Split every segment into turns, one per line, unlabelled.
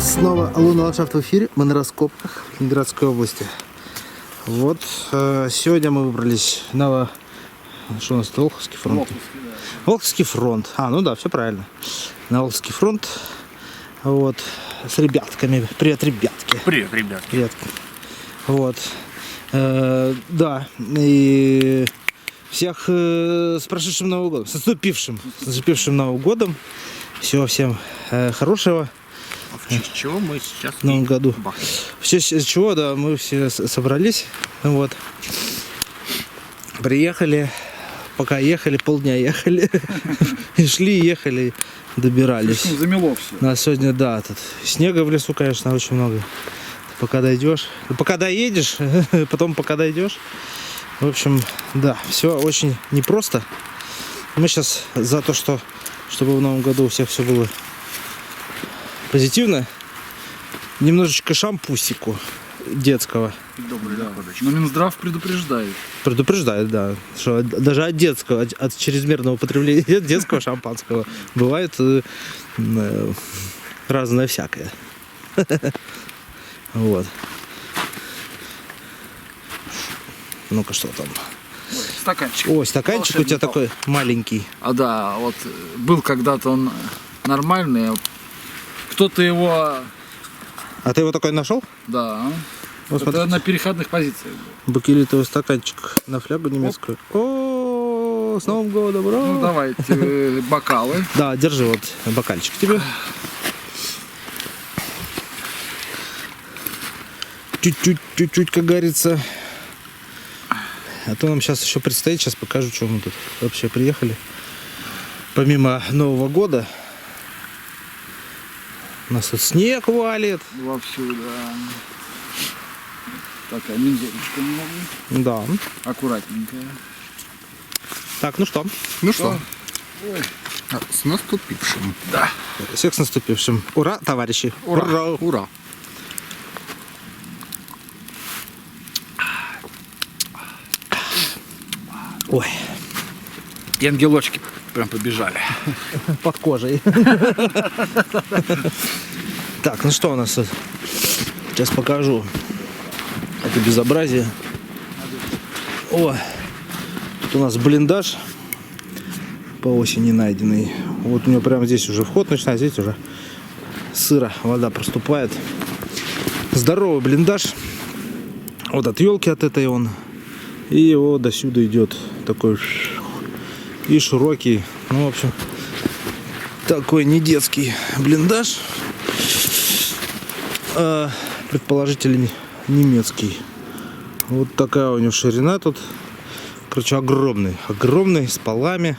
Снова лунный ландшафт в эфире. Мы на раскопках в Ленинградской области. Вот сегодня мы выбрались на... Что у нас? Волховский фронт?
Волховский, да.
Волховский фронт. Ну да, все правильно. На Волховский фронт. Вот. С ребятками. Привет, ребятки.
Привет, ребят.
Привет. Вот. Да. И всех с прошедшим Новым годом. С наступившим Новым годом. Всего всем хорошего.
В честь чего мы сейчас
В Новом году.
бахнем.
В честь чего, да, мы все собрались. Вот. Приехали. Пока ехали, полдня ехали. И шли, ехали, добирались.
Замело все.
У нас сегодня, да, тут снега в лесу, конечно, очень много. Пока дойдешь. Пока доедешь, потом пока дойдешь. В общем, да, все очень непросто. Мы сейчас за то, чтобы в Новом году у всех все было позитивно. Немножечко шампусику детского.
Добрый, да. Но Минздрав предупреждает.
Предупреждает, да, что даже от детского, от чрезмерного употребления детского шампанского бывает разное всякое. Вот. Ну-ка, что там?
Стаканчик.
Ой, стаканчик у тебя такой маленький.
Да, вот был когда-то он нормальный. Кто-то его...
А ты его такой нашел?
Да.
Вот
Это
смотрите.
на переходных позициях был.
Бакелитовый стаканчик на флягу немецкую. О, с Новым годом, ура!
Ну, давайте бокалы.
Да, держи вот бокальчик тебе. Чуть-чуть, как говорится. А то нам сейчас еще предстоит, сейчас покажу, что мы тут вообще приехали. Помимо Нового года, у нас тут снег валит.
Вовсю, да. Такая мензурочка немного.
Да.
Аккуратненькая.
Так, ну что?
Ну что,
Ой.
с наступившим.
Да.
Всех с наступившим. Ура, товарищи.
Ура.
Ура.
Ой,
И ангелочки прям побежали.
под кожей. Так, ну что у нас тут? Сейчас покажу это безобразие. О, тут у нас блиндаж по осени найденный. Вот у него прямо здесь уже вход начинается, здесь уже сыро, вода проступает. Здоровый блиндаж. Вот от елки от этой он. И вот до сюда идет такой и широкий. Ну, в общем, такой не детский блиндаж. Предположительно немецкий. Вот такая у него ширина тут. Короче, огромный, с полами.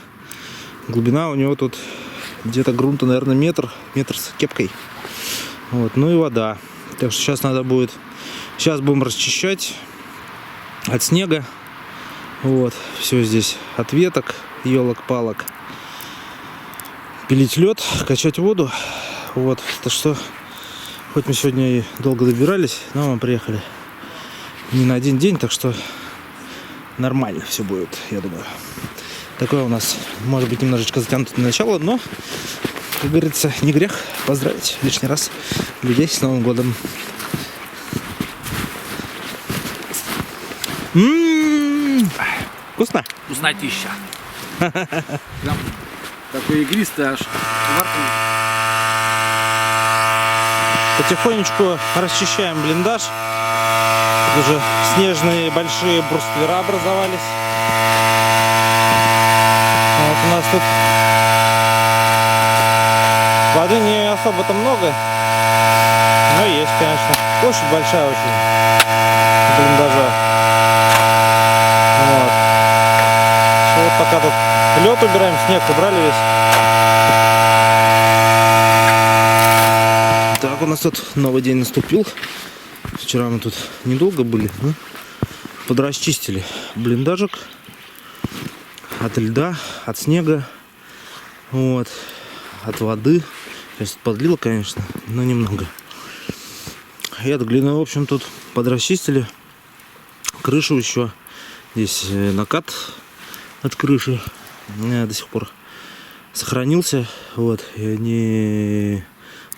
Глубина у него тут где-то грунта, наверное, метр с кепкой. Вот, ну и вода. Так что сейчас надо будет, сейчас будем расчищать от снега. Вот, все здесь от веток, елок, палок. Пилить лед, качать воду. Вот, так что, хоть мы сегодня и долго добирались, но мы приехали не на один день, так что нормально все будет, я думаю. Такое у нас, может быть, немножечко затянутое начало, но, как говорится, не грех поздравить лишний раз людей с Новым годом. Вкусно?
Вкуснотища. Прям такой игристый аж во рту.
Потихонечку расчищаем блиндаж. Тут уже снежные большие бруствера образовались. Вот у нас тут воды не особо-то много, но есть, конечно. Площадь большая очень блиндажа. Вот. Вот пока тут лед убираем, снег убрали весь. Так, у нас тут новый день наступил. Вчера мы тут недолго были, но подрасчистили блиндажик от льда, от снега, вот, от воды. Сейчас подлило, конечно, но немного. И от глины, в общем, тут подрасчистили. Крышу еще. Здесь накат от крыши до сих пор сохранился. Вот, и они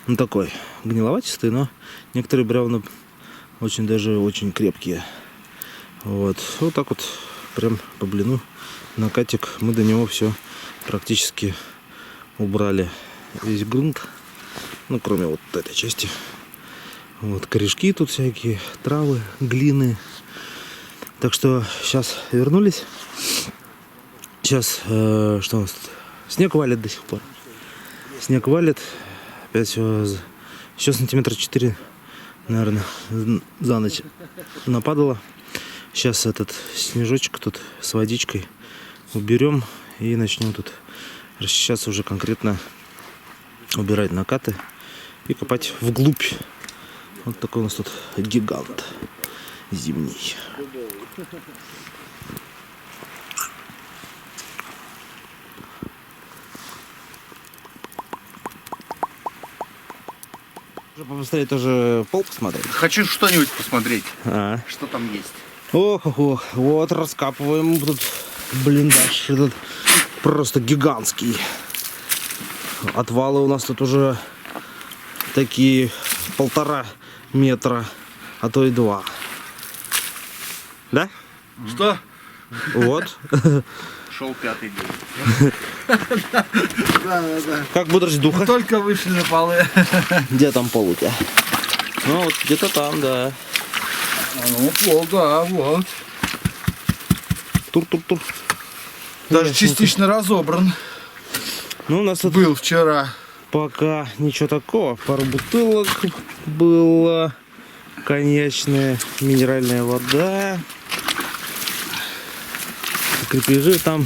Ну, такой гниловатистый, но некоторые бревна очень даже очень крепкие. Вот так вот прям по блину накатик. Мы до него все практически убрали. Весь грунт, ну кроме вот этой части. Вот корешки тут всякие, травы, глины. Так что сейчас вернулись. Сейчас что у нас тут? Снег валит до сих пор. Снег валит. Опять еще сантиметра 4, наверное, за ночь нападало. Сейчас этот снежочек тут с водичкой уберем и начнем тут расчищаться уже конкретно, убирать накаты и копать вглубь. Вот такой у нас тут гигант зимний. Уже побыстрее тоже пол посмотреть.
Хочу что-нибудь посмотреть,
А.
что там есть.
Ох, вот раскапываем тут блиндаж этот просто гигантский. Отвалы у нас тут уже такие 1,5 метра, а то и 2. Да?
Что?
Вот.
Шел 5-й день.
Как бодрость духа?
Только вышли на полы.
Где там пол у тебя? Ну вот где-то там, да.
Ну, пол, да, вот.
Тур-тур-тур.
Даже
Ясненько.
частично разобран.
Ну у нас тут
Был вчера.
пока ничего такого. Пару бутылок было. Конечная минеральная вода. Крепежи там.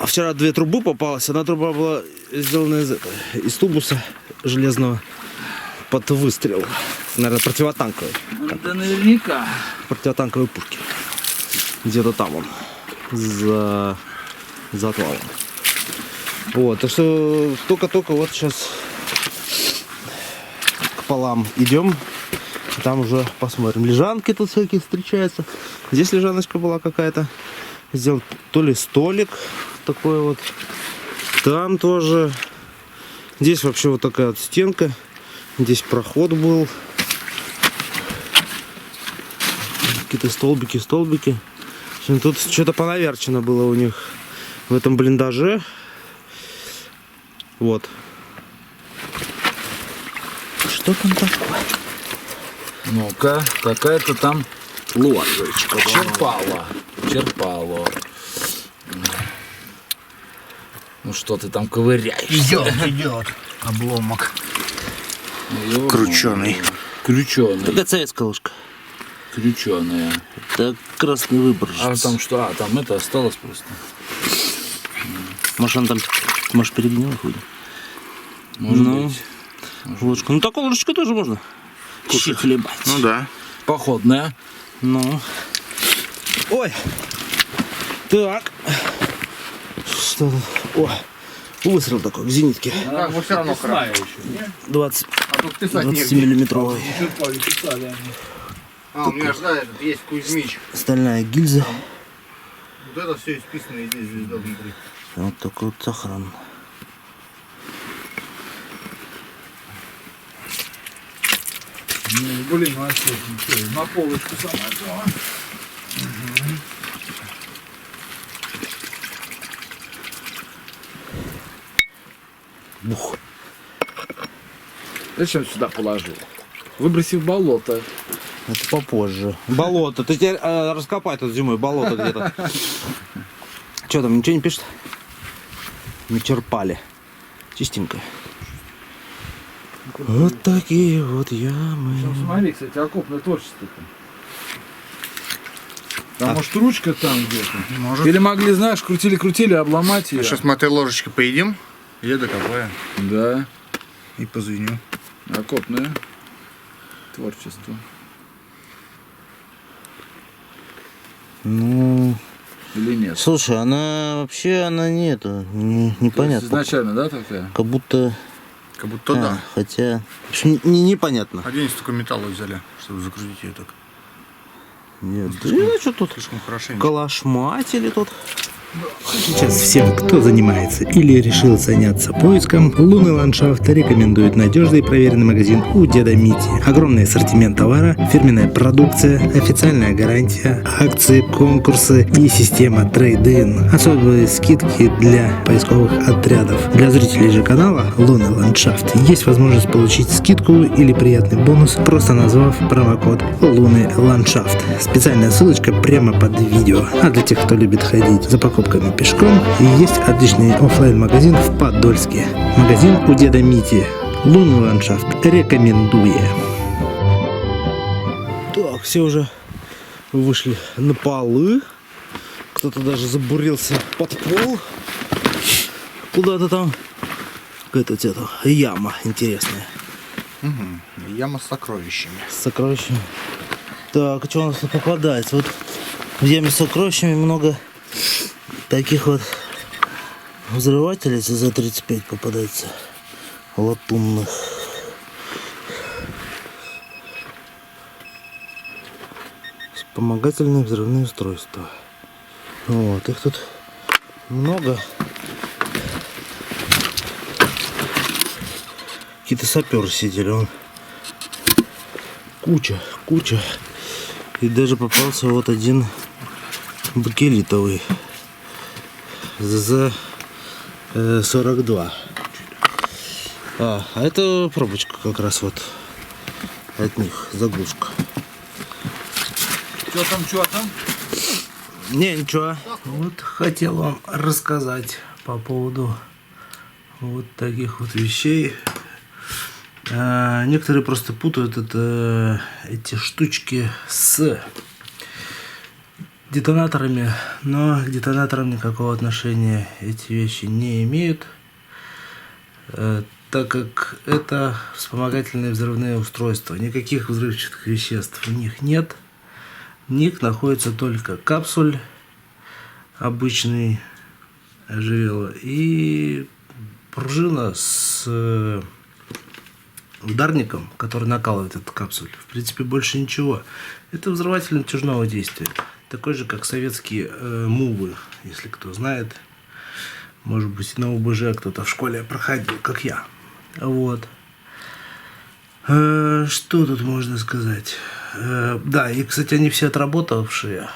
Вчера 2 трубы попалось. Одна труба была сделана из тубуса железного под выстрел. Наверное, противотанковый.
Да наверняка.
Противотанковой пушки. Где-то там он. За отвалом. Вот. Так что только-только вот сейчас к полам идем. Там уже посмотрим. Лежанки тут всякие встречаются. Здесь лежаночка была какая-то. Сделал то ли столик такой вот. Там тоже. Здесь вообще вот такая вот стенка. Здесь проход был. Какие-то столбики. В общем, тут что-то понаверчено было у них в этом блиндаже. Вот. Что там такое?
Ну-ка, какая-то там
Ложечка.
черпало. Ну что ты там ковыряешь?
Идет. Обломок. Крученый.
Крученый.
Это советская ложка.
Крученая.
Это красный выборжец.
А там что? А, там это осталось просто.
Может, она там, может, перегнила хуй.
Может
Ну.
быть.
Ложка. Ну, такой ложечкой тоже можно хлебать.
Ну да.
Походная.
Ну. Ой. Так. Что тут? О. Выстрел такой в зенитке.
Как бы все равно хорошо.
20,
А тут писать
20-миллиметровый.
А, у меня же, да, этот есть Кузьмич.
Стальная гильза.
Вот это все исписано, и здесь звезда внутри.
Вот такой вот сахаран.
Ну, блин, вообще ничего. На полочку самое то.
Бух.
Зачем сюда положил? Выброси в болото.
Это попозже. Болото. Ты теперь раскопай тут зимой болото где-то. Что там, ничего не пишет? Не черпали. Чистенько. Вот такие вот ямы.
Ну, смотри, кстати, окопное творчество-то. Там, может, ручка там где-то?
Может.
Или могли, знаешь, крутили, обломать ее.
Сейчас мы этой ложечкой поедим. Я докопаю
Да,
и позвоню.
окопное творчество.
Ну,
Или нет?
слушай, она вообще, она нету,
То есть
непонятно.
изначально, да, такая?
Как будто,
Как будто да.
хотя, в общем, непонятно.
А где они столько металла взяли, чтобы закрутить ее так?
Нет, да, что тут?
Слишком хорошенько.
Калашматили тут. Сейчас всем, кто занимается или решил заняться поиском, лунный ландшафт рекомендует надежный и проверенный магазин у деда Мити. Огромный ассортимент товара, фирменная продукция, официальная гарантия, акции, конкурсы и система трейд-ин. Особые скидки для поисковых отрядов. Для зрителей же канала Лунный ландшафт есть возможность получить скидку или приятный бонус, просто назвав промокод Лунный ландшафт. Специальная ссылочка прямо под видео. А для тех, кто любит ходить за покупками пешком, и есть отличный оффлайн-магазин в Подольске. Магазин у деда Мити. Лунный ландшафт. Рекомендую. Так, все уже вышли на полы. Кто-то даже забурился под пол. Куда-то там. Какая-то яма интересная.
Угу. Яма с сокровищами.
С сокровищами. Так, что у нас тут попадается? Вот в яме с сокровищами много таких вот взрывателей за 35 попадается. Латунных. Вспомогательные взрывные устройства. Вот, их тут много. Какие-то саперы сидели, он куча. И даже попался вот один бакелитовый ЗЗ-42. А это пробочка как раз вот от них, заглушка.
Что там?
Не, ничего. Вот хотел вам рассказать по поводу вот таких вот вещей. Некоторые просто путают эти штучки с детонаторами, но к детонаторам никакого отношения эти вещи не имеют, так как это вспомогательные взрывные устройства. Никаких взрывчатых веществ в них нет. В них находится только капсуль обычный оживела и пружина с ударником, который накалывает эту капсуль. В принципе, больше ничего. Это взрыватель натяжного действия. Такой же, как советские мувы, если кто знает. Может быть, на УБЖ кто-то в школе проходил, как я. Вот. Что тут можно сказать? Да, и, кстати, они все отработанные,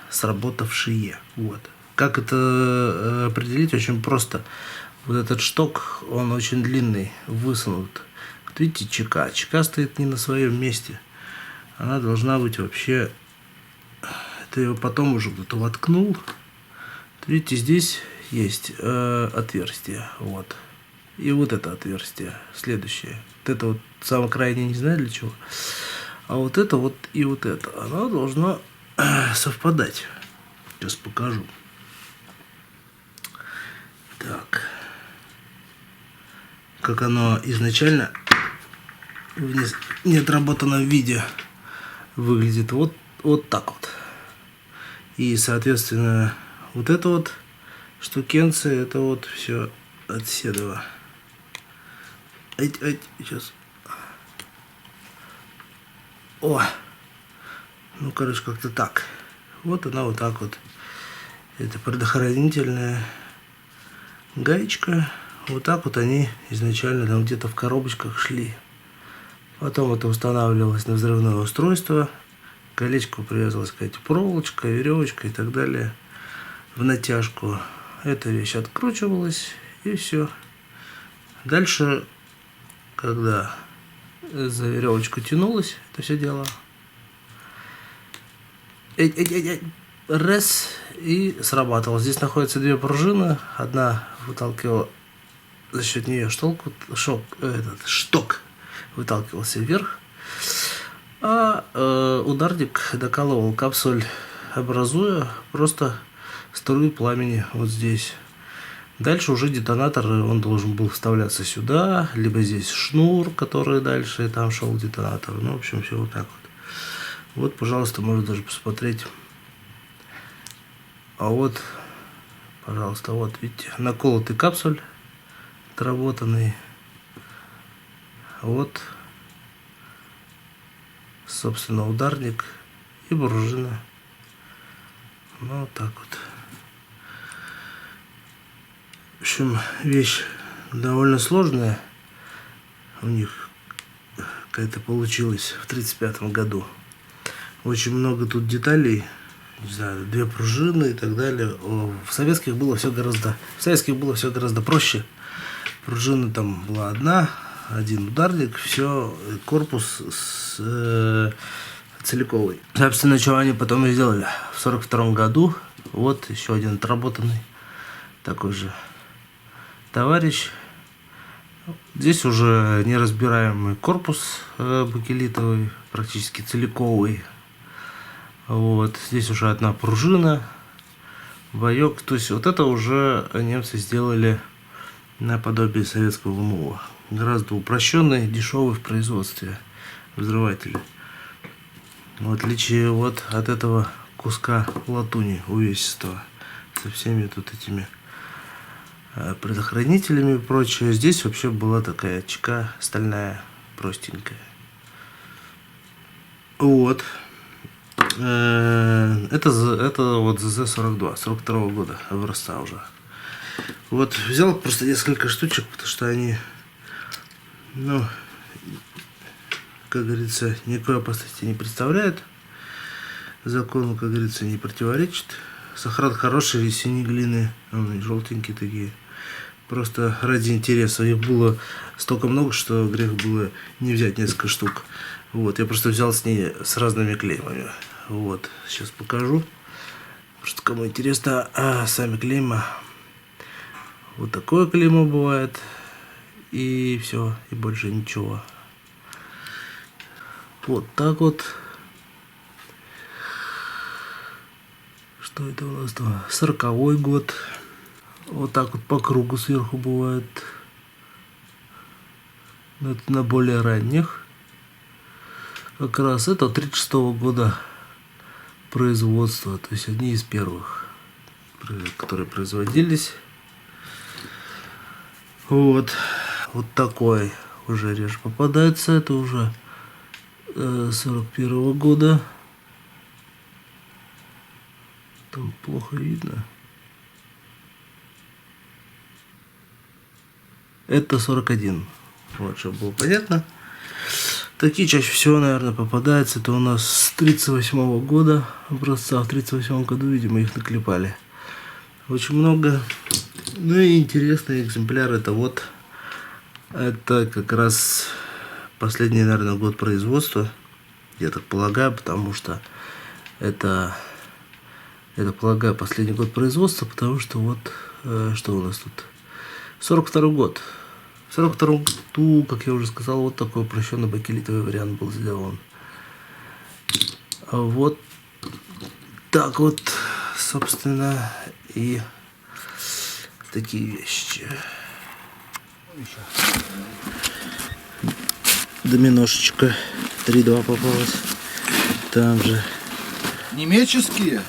сработавшие. Вот. Как это определить? Очень просто. Вот этот шток, он очень длинный, высунут. Вот видите, чека. Чека стоит не на своем месте. Она должна быть вообще... Ты ее потом уже кто-то воткнул. Вот видите, здесь есть отверстие. Вот. И вот это отверстие. Следующее. Вот это вот самое крайнее, не знаю для чего. А вот это вот и вот это. Оно должно совпадать. Сейчас покажу. Так. Как оно изначально в неотработанном виде выглядит. Вот так вот. И, соответственно, вот это вот штукенцы, это вот все от Седова. Сейчас. О! Ну, короче, как-то так. Вот она вот так вот. Это предохранительная гаечка. Вот так вот они изначально там где-то в коробочках шли. Потом это устанавливалось на взрывное устройство. К колечку привязывалась какая-то проволочка, веревочка и так далее. В натяжку. Эта вещь откручивалась и все. Дальше, когда за веревочку тянулось, это все дело. Раз, и срабатывало. Здесь находятся две пружины. Одна выталкивала, за счет нее шток выталкивался вверх, а ударник докалывал капсуль, образуя просто струю пламени вот здесь. Дальше уже детонатор, он должен был вставляться сюда, либо здесь шнур, который дальше, и там шел детонатор. Ну, в общем, все вот так вот. Вот, пожалуйста, можно даже посмотреть. А вот, пожалуйста, вот, видите, наколотый капсуль, отработанный. Вот, собственно, ударник и пружина. Ну, вот так вот. В общем, вещь довольно сложная. У них какая-то получилась в 1935 году. Очень много тут деталей. Не знаю, 2 пружины и так далее. В советских было все гораздо проще. Пружина там была одна, один ударник, все, корпус целиковый. Собственно, что они потом и сделали. В 1942 году вот еще один отработанный такой же товарищ. Здесь уже неразбираемый корпус бакелитовый, практически целиковый. Вот. Здесь уже одна пружина, боек. То есть вот это уже немцы сделали наподобие советского ВМО. Гораздо упрощенный, дешевый в производстве взрыватель. В отличие вот от этого куска латуни увесистого со всеми тут этими предохранителями и прочее. Здесь вообще была такая чека стальная, простенькая. Вот. Это вот ЗЗ-42, 42 года образца уже. Вот взял просто несколько штучек, потому что они, ну, как говорится, никакой опасности не представляют. Закону, как говорится, не противоречит. Сохран хороший, синие глины, желтенькие такие. Просто ради интереса. Их было столько много, что грех было не взять несколько штук. Вот, я просто взял с разными клеймами. Вот, сейчас покажу. Просто кому интересно, сами клейма. Вот такое клеймо бывает. И все, и больше ничего. Вот так вот. Что это у нас там? 40-й год. Вот так вот по кругу сверху бывает. Это на более ранних. Как раз это 36-го года производства. То есть одни из первых, которые производились. Вот. Вот такой уже реже попадается. Это уже 41-го года. Там плохо видно. Это 41. Вот, чтобы было понятно. Такие чаще всего, наверное, попадаются. Это у нас с 38-го года образца. В 38-м году, видимо, их наклепали. Очень много. Ну и интересный экземпляр. Это вот. Это как раз последний, наверное, год производства. Я так полагаю, потому что это... Я так полагаю, последний год производства, потому что вот... что у нас тут? 42-й год. В 42-м году, как я уже сказал, вот такой упрощенный бакелитовый вариант был сделан. Вот так вот, собственно, и такие вещи. Доминошечка 3-2 попалась. Там же.
Немецкие?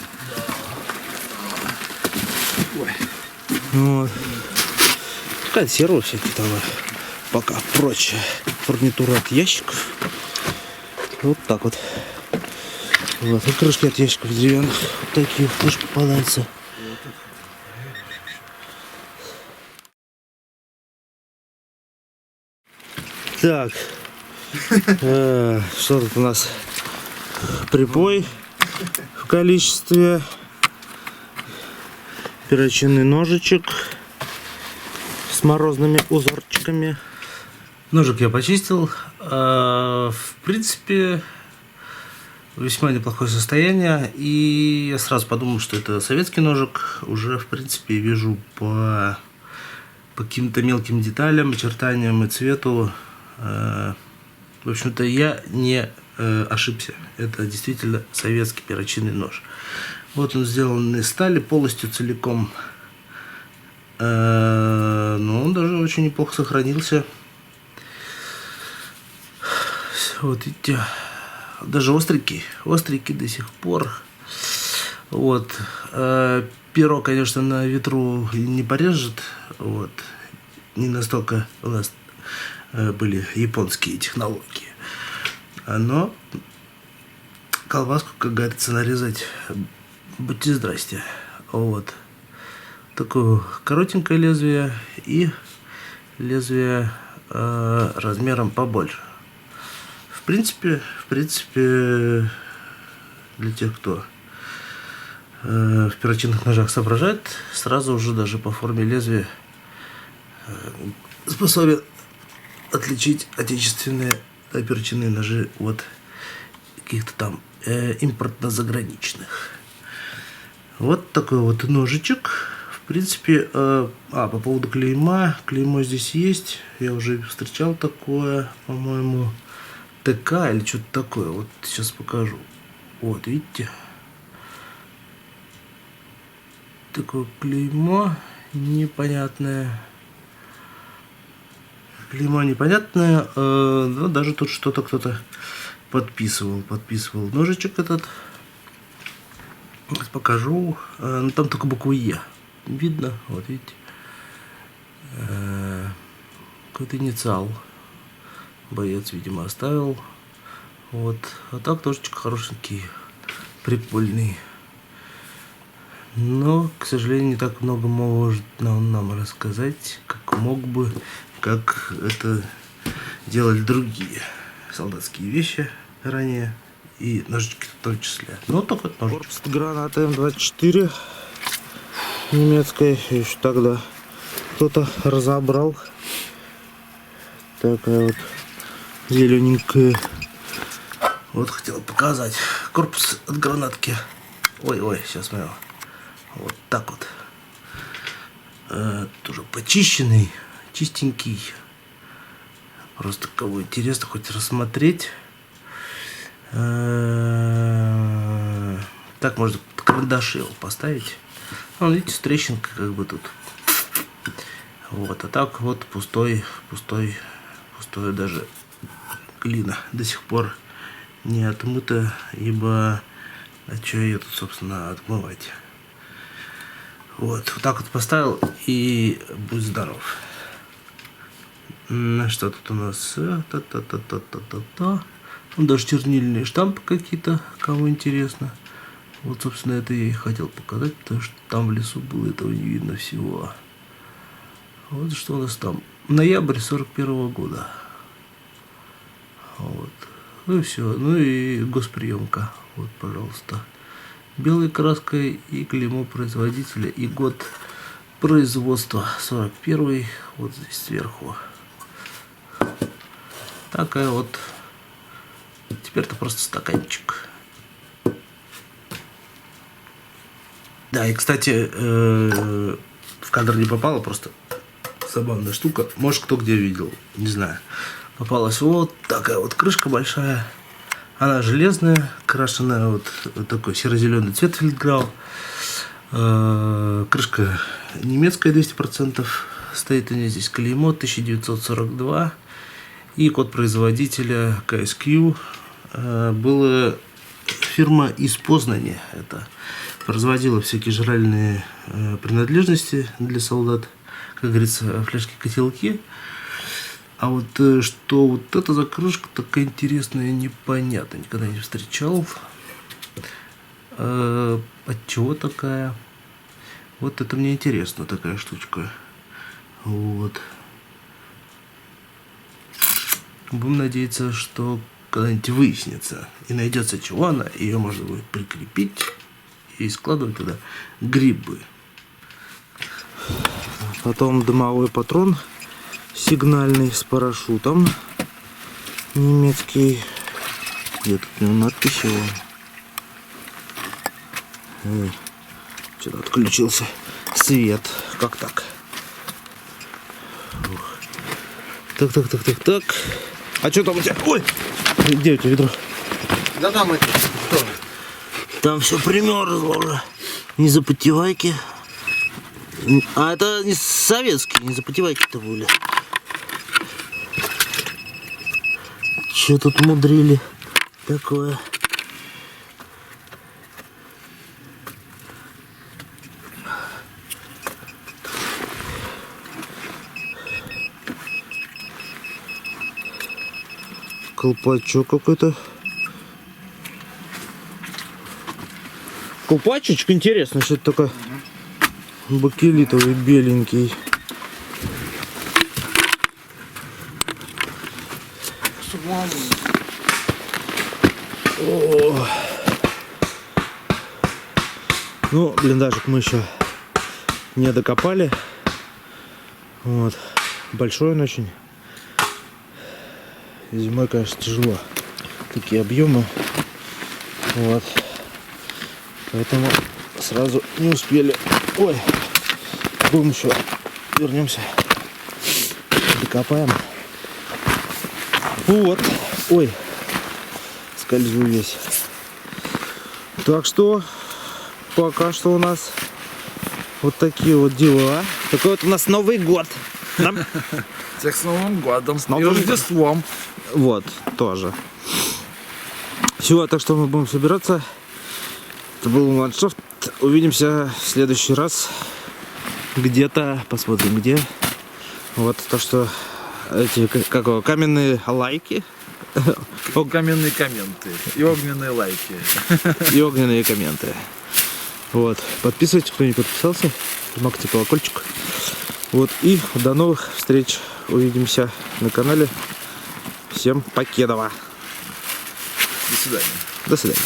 Ой. Вот. Консервы всякие там, пока прочая фурнитура от ящиков. Вот так вот. Вот, и крышки от ящиков деревянных. Вот такие тоже попадаются. Так. Что тут у нас? Припой в количестве. Перочинный ножичек с морозными узорчиками. Ножик я почистил. В принципе, весьма неплохое состояние. И я сразу подумал, что это советский ножик. Уже, в принципе, вижу по каким-то мелким деталям, очертаниям и цвету. В общем-то, я не ошибся. Это действительно советский перочинный нож. Вот он сделан из стали полностью целиком. Но он даже очень неплохо сохранился. Вот видите, даже остренький до сих пор. Вот. Перо, конечно, на ветру не порежет. Вот. Не настолько у нас были японские технологии. Но колбаску, как говорится, нарезать Будьте здрасте. Вот. Такое коротенькое лезвие и лезвие размером побольше. В принципе, для тех, кто в перочинных ножах соображает, сразу уже даже по форме лезвия способен отличить отечественные перочинные ножи от каких-то там импортно-заграничных. Вот такой вот ножичек. В принципе, по поводу клейма. Клеймо здесь есть. Я уже встречал такое, по-моему, ТК или что-то такое. Вот сейчас покажу. Вот, видите? Такое клеймо непонятное. Клеймо непонятное. Но даже тут что-то кто-то подписывал ножичек этот. Покажу. Там только букву Е. Видно? Вот видите. Какой-то инициал. Боец, видимо, оставил. Вот. А так ножичек хорошенький. Прикольный. Но, к сожалению, не так много может нам рассказать, как мог бы, как это делали другие солдатские вещи ранее. И ножички в том числе. Ну, вот такой ножичек. Корпус гранаты М24 немецкой. Еще тогда кто-то разобрал. Такая вот зелененькая. Вот хотел показать. Корпус от гранатки. Ой, сейчас смотрю. Вот так вот. Тоже почищенный, чистенький. Просто кого интересно хоть рассмотреть. Так можно под карандаши его поставить. Ну, видите, с трещинкой как бы тут. Вот, а так вот пустой даже глина до сих пор не отмыта, ибо а что ее тут, собственно, отмывать. Вот так вот поставил и будь здоров. Что тут у нас? Даже чернильные штампы какие-то, кому интересно. Вот, собственно, это я и хотел показать, потому что там в лесу было, этого не видно всего. Вот что у нас там. Ноябрь 41-го года. Вот. Ну и все. Ну и госприемка. Вот, пожалуйста. Белой краской и клеймо производителя и год производства 41-й. Вот здесь сверху. Такая вот. Теперь-то просто стаканчик. Да, и, кстати, в кадр не попало, просто забавная штука. Может, кто где видел, не знаю. Попалась вот такая вот крышка большая. Она железная, крашеная вот такой серо-зеленый цвет фельдграу. Крышка немецкая 200%. Стоит у нее здесь клеймо 1942. И код производителя KSQ. Была фирма из Познани. Это производила всякие жральные принадлежности для солдат. Как говорится, фляжки-котелки. А вот что вот это за крышка такая интересная, непонятно. Никогда не встречал. От чего такая? Вот это мне интересно, такая штучка. Вот. Будем надеяться, что когда-нибудь выяснится и найдется чего она, ее можно будет прикрепить и складывать туда грибы. Потом дымовой патрон сигнальный с парашютом немецкий. Где тут у него надпись его? Что-то отключился свет. Как так? Так. А что там у тебя? Ой! Где у тебя ведро?
Да там это, что?
Там все примерзло уже. Не запотевайки. А это не советские, не запотевайки-то были. Что тут мудрили такое? Колпачок какой-то. Колпачечек, интересно, что это такое. Бакелитовый, беленький. О. Ну, блиндажик мы еще не докопали. Вот. Большой он очень. Зимой, конечно, тяжело. Такие объемы. Вот. Поэтому сразу не успели. Ой. Будем еще. Вернемся. Докопаем. Вот. Ой. Скользю весь. Так что пока что у нас вот такие вот дела. Такой вот у нас Новый год. Нам...
Всех с Новым годом, с
Новым
Рождеством.
Вот, тоже. Все, так что мы будем собираться. Это был ландшафт. Увидимся в следующий раз. Где-то, посмотрим где. Вот, то что эти, как его, каменные лайки.
Каменные комменты и огненные лайки.
И огненные комменты. Вот. Подписывайтесь, кто не подписался. Жмакайте колокольчик. Вот. И до новых встреч. Увидимся на канале. Всем покедова.
До свидания.
До свидания.